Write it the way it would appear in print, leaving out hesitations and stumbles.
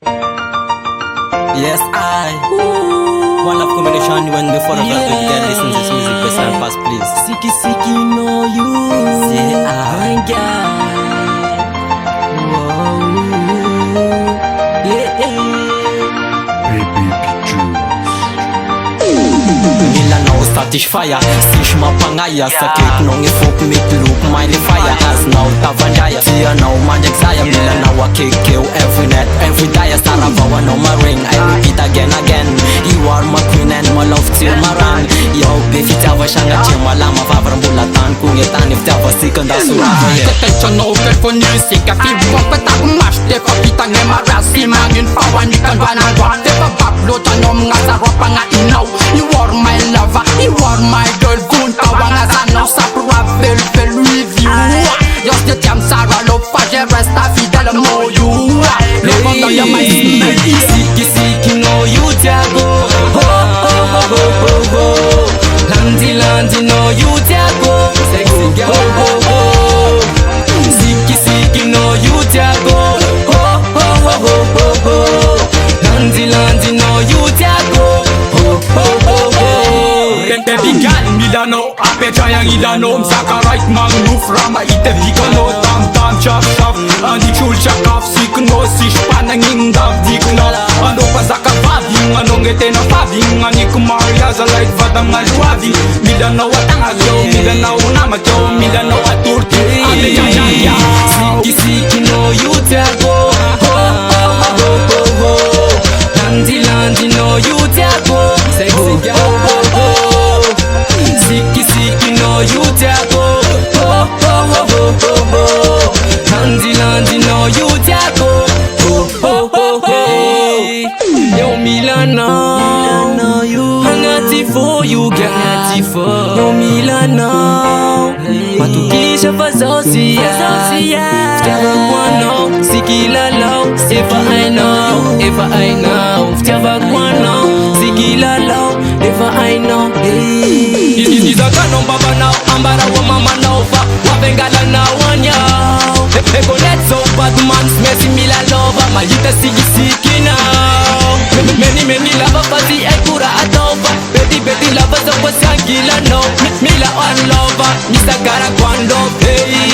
Yes, one love combination when before of love we can listen to this music by Slaan Pass, please. Tsikitsik'nao you. Yeah, my God. Whoa. Yeah. Baby pictures. Milanao status fire, sish mapangaya sakit nong ifok mitluk maili fire. As now tavanjaya, tia now magic saya. Milanao akikil every night, every day. Saravawa no my ring, I repeat again. You are my queen and my love till my run. Yo, if you tell us hanga chima lama favor bulatan kung yetan if tell us second asurava. Attention open for music, I feel one but I mash the papita nema rasi mangin pawan ikan banan wa tepa bablo tanom nga sarap nga inaw. You are my lover, you are my girl kunta wa nga sana sa travel with you. Just the time Sarah love for the rest I fidel mo you. Love on the my Tsikitsik'nao you jago. Ho ho ho ho ho ho. Landi no you jago. Sexy girl ho ho. Tsikitsik'nao you jago. Ho ho ho ho ho ho. Landi no you jago. Ho ho ho ho. Baby girl, Milano, apecha yang Ilano. Msaka right man, move rama ite vikano. Tam chap chap, andi chul chakaf sikno. Sish panangin dav dikno. Ano pa zaka vaving, ano ngete na vaving. Ani kumaria za light vadam na luavi. Milano atanga yo, Milano namatyo. Milano aturti, apecha yang ya. Tsikitsik'nao you jago. Ho ho ho ho ho ho. Landi no you jago. Sexy girl ho ho. Tsikitsik'nao you jago. Ho ho ho ho ho ho. Landi no you jago. Ho ho ho ho. Yo Milano, hangati for you girl. Yo Milano, matukisha fazosia. Ftiava kwano, sikilalo. If I know, ftiava kwano, sikilalo. If I know, Izakano baba now, ambara wa mama now. Wabengala now one yaw. Ego net so bad man, messy mila lover. Mayita Tsikitsik'nao. Many lava fuzzy ekura atova. Betty lava so was angila no. Mila one lover, Misa gara kwando hey.